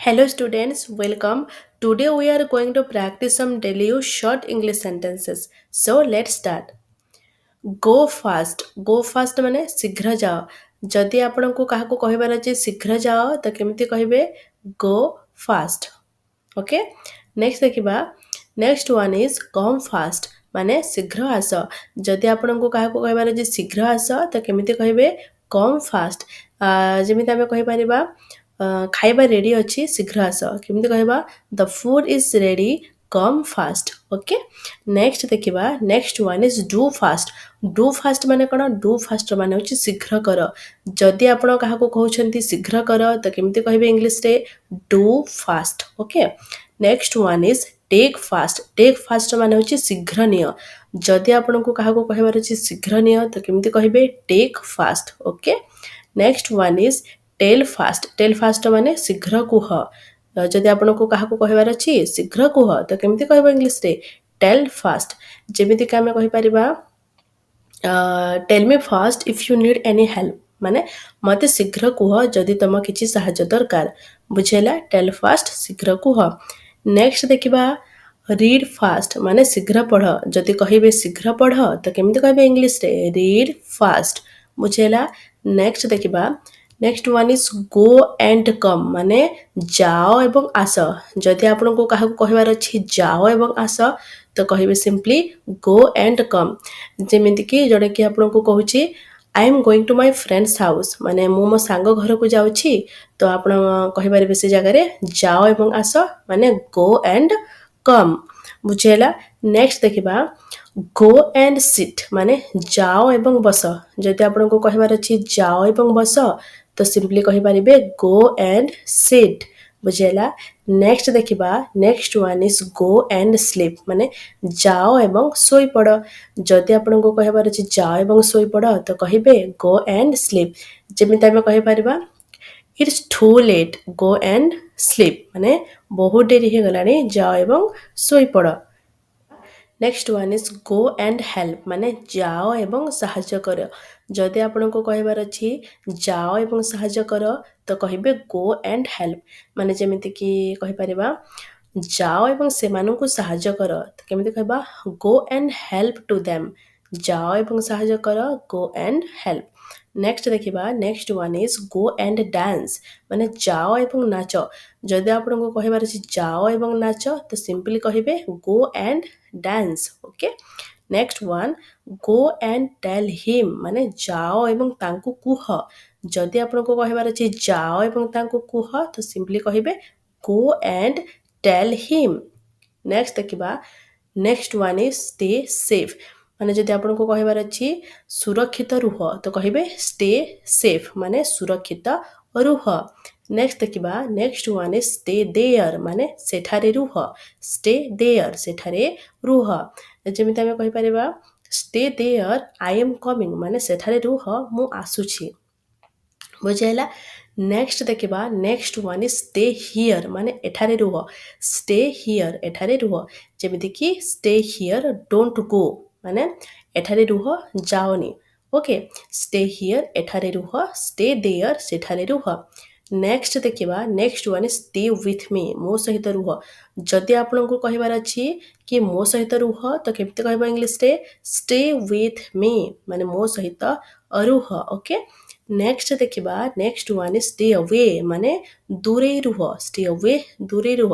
Hello students, welcome. Today we are going to practice some daily use short English sentences. So let's start. Go fast. Go fast ମାନେ ଶୀଘ୍ର ଯାଅ. ଯଦି ଆପଣଙ୍କୁ କାହାକୁ କହିବାର ଅଛି ଶୀଘ୍ର ଯାଅ ତ କେମିତି କହିବେ go fast. ଓକେ ନେକ୍ସଟ ଦେଖିବା next one is come fast ମାନେ ଶୀଘ୍ର ଆସ ଯଦି ଆପଣଙ୍କୁ କାହାକୁ କହିବାର ଅଛି ଶୀଘ୍ର ଆସ ତ କେମିତି କହିବେ କମ୍ ଫାଷ୍ଟ ଯେମିତି ଆମେ କହିପାରିବା ଖାଇବା ରେଡ଼ି ଅଛି ଶୀଘ୍ର ଆସ କେମିତି କହିବା the food is ready come fast okay next ଦେଖିବା next one is do fast ମାନେ କ'ଣ ଡୁ ଫାଷ୍ଟ ମାନେ ହେଉଛି ଶୀଘ୍ର କର ଯଦି ଆପଣ କାହାକୁ କହୁଛନ୍ତି ଶୀଘ୍ର କର ତ କେମିତି କହିବେ ଇଂଲିଶରେ do fast okay next one is take fast ମାନେ ହେଉଛି ଶୀଘ୍ର ନିଅ ଯଦି ଆପଣଙ୍କୁ କାହାକୁ କହିବାର ଅଛି ଶୀଘ୍ର ନିଅ ତ କେମିତି କହିବେ take fast okay next one is tell fast ମାନେ ଶୀଘ୍ର କୁହ ଯଦି ଆପଣଙ୍କୁ କାହାକୁ କହିବାର ଅଛି ଶୀଘ୍ର କୁହ ତ କେମିତି କହିବ ଇଂଲିଶରେ ଟେଲ୍ ଫାଷ୍ଟ ଯେମିତିକି ଆମେ କହିପାରିବା tell me fast if you need any help ମାନେ ମୋତେ ଶୀଘ୍ର କୁହ ଯଦି ତମ କିଛି ସାହାଯ୍ୟ ଦରକାର ବୁଝିହେଲା ଟେଲ୍ ଫାଷ୍ଟ ଶୀଘ୍ର କୁହ ନେକ୍ସଟ ଦେଖିବା ରିଡ୍ ଫାଷ୍ଟ ମାନେ ଶୀଘ୍ର ପଢ଼ ଯଦି କହିବେ ଶୀଘ୍ର ପଢ଼ ତ କେମିତି କହିବେ ଇଂଲିଶରେ ରିଡ୍ ଫାଷ୍ଟ ବୁଝିହେଲା ନେକ୍ସଟ ଦେଖିବା next one is go and come ମାନେ ଯାଅ ଏବଂ ଆସ ଯଦି ଆପଣଙ୍କୁ କାହାକୁ କହିବାର ଅଛି ଯାଅ ଏବଂ ଆସ ତ କହିବେ ସିମ୍ପଲି ଗୋ ଆଣ୍ଡ କମ୍ ଯେମିତିକି ଜଣେ କି ଆପଣଙ୍କୁ କହୁଛି I M going to my friends house ମାନେ ମୁଁ ମୋ ସାଙ୍ଗ ଘରକୁ ଯାଉଛି ତ ଆପଣ କହିପାରିବେ ସେ ଜାଗାରେ ଯାଅ ଏବଂ ଆସ ମାନେ ଗୋ ଆଣ୍ଡ କମ୍ ବୁଝିହେଲା ନେକ୍ସଟ ଦେଖିବା ଗୋ ଆଣ୍ଡ ସିଟ୍ ମାନେ ଯାଅ ଏବଂ ବସ ଯଦି ଆପଣଙ୍କୁ କହିବାର ଅଛି ଯାଅ ଏବଂ ବସ ତ ସିମ୍ପଲି କହିପାରିବେ ଗୋ ଆଣ୍ଡ ସିଟ୍ ବୁଝିହେଲା ନେକ୍ସଟ ଦେଖିବା next one is go and sleep ମାନେ ଯାଅ ଏବଂ ଶୋଇପଡ଼ ଯଦି ଆପଣଙ୍କୁ କହିବାର ଅଛି ଯାଅ ଏବଂ ଶୋଇପଡ଼ ତ କହିବେ ଗୋ ଆଣ୍ଡ ସ୍ଲିପ୍ ଯେମିତି ଆମେ କହିପାରିବା it's too late go and sleep ମାନେ ବହୁତ ଡେରି ହେଇଗଲାଣି ଯାଅ ଏବଂ ଶୋଇପଡ଼ next one is go and help ମାନେ ଯାଅ ଏବଂ ସାହାଯ୍ୟ କର ଯଦି ଆପଣଙ୍କୁ କହିବାର ଅଛି ଯାଅ ଏବଂ ସାହାଯ୍ୟ କର ତ କହିବେ ଗୋ ଆଣ୍ଡ ହେଲ୍ପ ମାନେ ଯେମିତିକି କହିପାରିବା ଯାଅ ଏବଂ ସେମାନଙ୍କୁ ସାହାଯ୍ୟ କର ତ କେମିତି କହିବା ଗୋ ଆଣ୍ଡ ହେଲ୍ପ ଟୁ ଦେମ୍ ଯାଅ ଏବଂ ସାହାଯ୍ୟ କର ଗୋ ଆଣ୍ଡ ହେଲ୍ପ ନେକ୍ସଟ ଦେଖିବା next one is go and dance ମାନେ ଯାଅ ଏବଂ ନାଚ ଯଦି ଆପଣଙ୍କୁ କହିବାର ଅଛି ଯାଅ ଏବଂ ନାଚ ତ ସିମ୍ପଲି କହିବେ go and dance okay next one go and tell him ମାନେ ଯାଅ ଏବଂ ତାଙ୍କୁ କୁହ ଯଦି ଆପଣଙ୍କୁ କହିବାର ଅଛି ଯାଅ ଏବଂ ତାଙ୍କୁ କୁହ ତ ସିମ୍ପଲି କହିବେ go and tell him next ଦେଖିବା next one is stay safe ମାନେ ଯଦି ଆପଣଙ୍କୁ କହିବାର ଅଛି ସୁରକ୍ଷିତ ରୁହ ତ କହିବେ ଷ୍ଟେ ସେଫ୍ ମାନେ ସୁରକ୍ଷିତ ରୁହ ନେକ୍ସଟ ଦେଖିବା ନେକ୍ସଟ ୱାନ୍ ଇଜ୍ ଷ୍ଟେ ଦେୟର ମାନେ ସେଠାରେ ରୁହ ଷ୍ଟେ ଦେୟର ସେଠାରେ ରୁହ ଯେମିତି ଆମେ କହିପାରିବା ଷ୍ଟେ ଦେୟର ଆଇ ଏମ୍ କମିଂ ମାନେ ସେଠାରେ ରୁହ ମୁଁ ଆସୁଛି ବୁଝିହେଲା ନେକ୍ସଟ ଦେଖିବା next one is stay here ମାନେ ଏଠାରେ ରୁହ ଷ୍ଟେ ହିୟର ଏଠାରେ ରୁହ ଯେମିତିକି ଷ୍ଟେ ହିୟର ଡୋଣ୍ଟ ଗୋ ମାନେ ଏଠାରେ ରୁହ ଯାଅନି ଓକେ ଷ୍ଟେ ହିୟର ଏଠାରେ ରୁହ ଷ୍ଟେ ଦେୟର ସେଠାରେ ରୁହ ନେକ୍ସଟ ଦେଖିବା next one is stay with ମି ମୋ ସହିତ ରୁହ ଯଦି ଆପଣଙ୍କୁ କହିବାର ଅଛି କି ମୋ ସହିତ ରୁହ ତ କେମିତି କହିବ ଇଂଲିଶରେ ଷ୍ଟେ ୱିଥ୍ ମି ମାନେ ମୋ ସହିତ ରୁହ ଓକେ ନେକ୍ସଟ ଦେଖିବା next one is stay away ମାନେ ଦୂରେଇ ରୁହ ଷ୍ଟେ ଅୱେ ଦୂରେଇ ରୁହ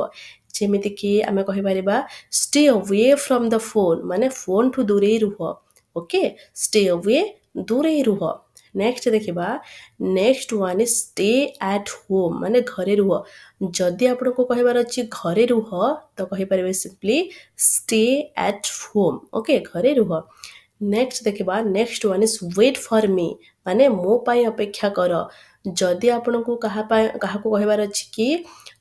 ଯେମିତିକି ଆମେ କହିପାରିବା stay away from the phone ମାନେ ଫୋନ୍ଠୁ ଦୂରେଇ ରୁହ ଓକେ ଷ୍ଟେ ଅୱେ ଦୂରେଇ ରୁହ ନେକ୍ସଟ ଦେଖିବା next one is stay at home ମାନେ ଘରେ ରୁହ ଯଦି ଆପଣଙ୍କୁ କହିବାର ଅଛି ଘରେ ରୁହ ତ କହିପାରିବେ simply stay at home okay ଘରେ ରୁହ ନେକ୍ସଟ ଦେଖିବା next one is wait for me ମାନେ ମୋ ପାଇଁ ଅପେକ୍ଷା କର ଯଦି ଆପଣଙ୍କୁ କାହାକୁ କହିବାର ଅଛି କି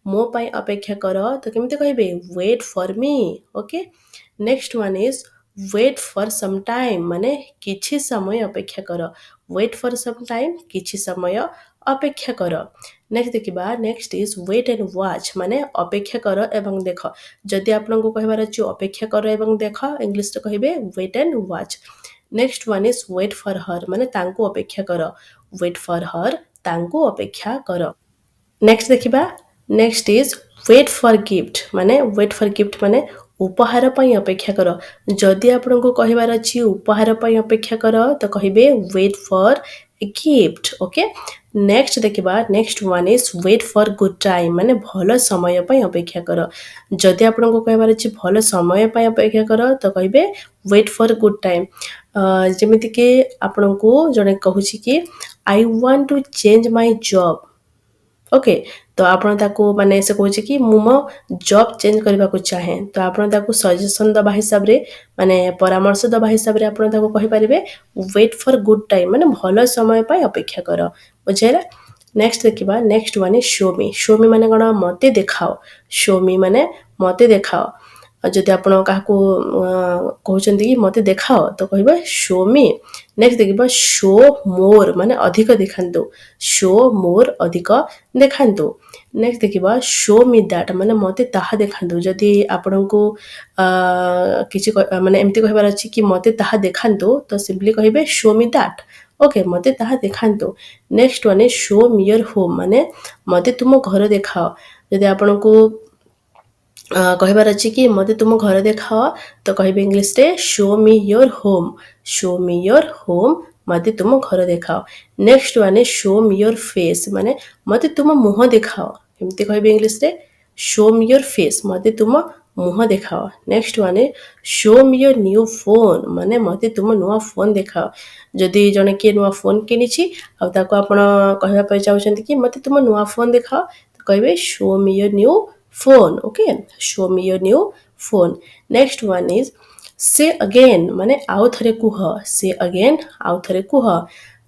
ମୋ ପାଇଁ ଅପେକ୍ଷା କର ତ କେମିତି କହିବେ wait for me okay next one is wait for some time ମାନେ କିଛି ସମୟ ଅପେକ୍ଷା କର ୱେଟ୍ ଫର୍ ସମ୍ ଟାଇମ୍ କିଛି ସମୟ ଅପେକ୍ଷା କର ନେକ୍ସଟ ଦେଖିବା next is wait and watch ମାନେ ଅପେକ୍ଷା କର ଏବଂ ଦେଖ ଯଦି ଆପଣଙ୍କୁ କହିବାର ଅଛି ଅପେକ୍ଷା କର ଏବଂ ଦେଖ ଇଂଲିଶରେ କହିବେ wait and watch next one is wait for her ମାନେ ତାଙ୍କୁ ଅପେକ୍ଷା କର ୱେଟ୍ ଫର୍ ହର୍ ତାଙ୍କୁ ଅପେକ୍ଷା କର ନେକ୍ସଟ ଦେଖିବା next is wait for gift माने वेट फॉर गिफ्ट माने उपहार पई अपेक्षा कर जदि आपनको कहिबार अछि उपहार पई अपेक्षा कर तो कहिबे wait for a gift okay next देखिबा next one is wait for good time माने भलो समय पई अपेक्षा कर जदि आपनको कहिबार अछि भलो समय पई अपेक्षा कर तो कहिबे वेट फॉर गुड टाइम जेमिति के आपनको जने कहूची कि I want to change my job okay तो आपण ताको माने से कहूचे कि मु मो जॉब चेंज करबा को चाहे तो आपण ताको सजेशन दबा हिसाब रे माने परामर्श दबा हिसाब रे आपण ताको कहि परिबे वेट फॉर गुड टाइम माने भलो समय पाई अपेक्षा कर बुझेला नेक्स्ट देखिबा नेक्स्ट वन इज शो मी माने कोन मते देखाओ शो मी माने मते देखाओ जदि आपण काहाको कहउचंदी कि मते देखाओ तो कहबे शो मी नेक्स्ट देखिबा शो मोर माने अधिक देखांतु शो मोर अधिक देखांतु नेक्स्ट देखिबा शो मी दैट माने मते ताहा देखांतु जदि आपनको किछि माने एमति कहबार अछि कि मते ताहा देखांतु तो सिंपली कहबे शो मी दैट ओके मते ताहा देखांतु next one is show me your home माने मते तुम घर देखाओ जदि आपनको कहबार अछि कि मते तुम घर देखाओ तो कहबे इंग्लिश रे show me your home show me your home मते तुम घर देखाओ next one is show me your face माने मते तुम मुह देखाओ एमती कहबे इंग्लिश रे शो मी योर फेस मते तुम मुह देखाओ next one is show me your new phone माने मते तुम नुआ फोन देखाओ जदि जने के नुआ फोन किनिछि आ ताको आपण कहबा पय चाहउछन्ति कि मते तुम नुआ फोन देखाओ तो कहबे show me your new phone okay show me your new phone next one is say again माने आउ थरे कुह say again आउ थरे कुह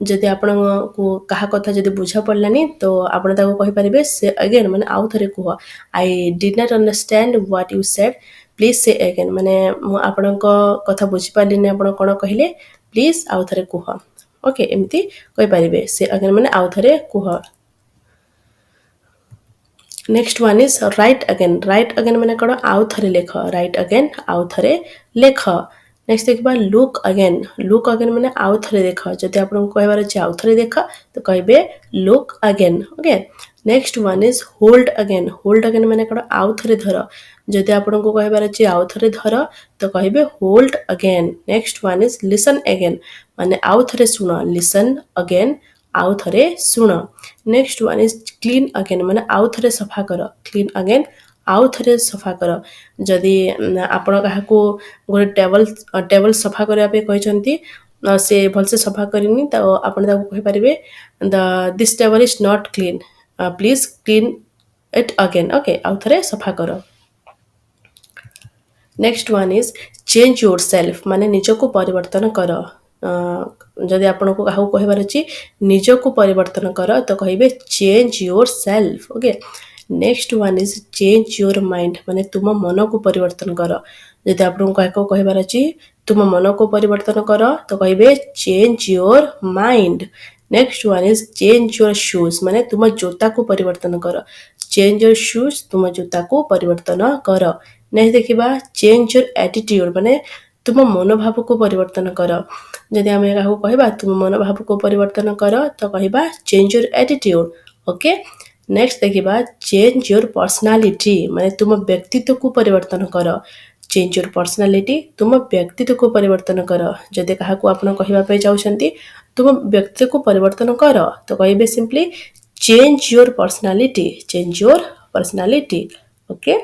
जदि आपण को कहा कथा जदि बुझा पड़लानी तो आपण ताको कहि परिबे say again माने आउ थरे कुह I did not understand what you said please say again माने मु आपण को कथा बुझी पालिनी आपण कोन कहिले प्लीज आउ थरे कुह ओके एमती कहि परिबे say again माने आउ थरे कुह next one is write again माने कौन आउ थरे लेख राइट अगेन आउ थरे लेख नेक्स्ट देखा लुक अगेन माने आउ थरे देख जदि आपको कहबार अछि आउ थरे देख तो कहबे look again okay next one is hold again माने कौन आउ थरे धर जदि आपको कहबार अछि आउ थरे धर तो कहबे hold again next one is listen again माने आउ थरे सुन लिसन अगेन आउ थरे सुन next one is clean again माने आउ थरे सफा कर क्लीन अगेन आउ थरे सफा कर जदि आपण काहाको गोटे टेबल सफा करबा पे कहचंती से भलसे सफा करिनी तो आपण ताको कहि परिबे this table is not clean please clean it again okay आउ थरे सफा कर next one is change yourself माने निजको परिवर्तन कर जदि आपको क्या कहबार अच्छी निजको परिवर्तन कर तो कहे change your self okay next one is change your mind माने तुम मन को परिवर्तन कर जदि आपको क्या कहबार अच्छी तुम मन को परिवर्तन कर तो कहे change your mind next one is change your shoes माने तुम जोता को परिवर्तन कर चेंज योर शूज तुम जोता को परिवर्तन कर नेक्स्ट देखिबा चेंज योर एटीट्यूड माने तुम मनोभाव को परिवर्तन कर जदि आम क्या कहबा तुम मनोभाव को परिवर्तन कर तो कहबा change your attitude okay next देखिबा चेंज योर पर्सनालिटी माने तुम व्यक्तित्व को परिवर्तन कर चेंज योर पर्सनालिटी तुम व्यक्तित्व को परिवर्तन कर जदि क्या आपन कहबा पे चाहउछंती तुम व्यक्तित्व को परिवर्तन कर तो कहबे simply change your personality okay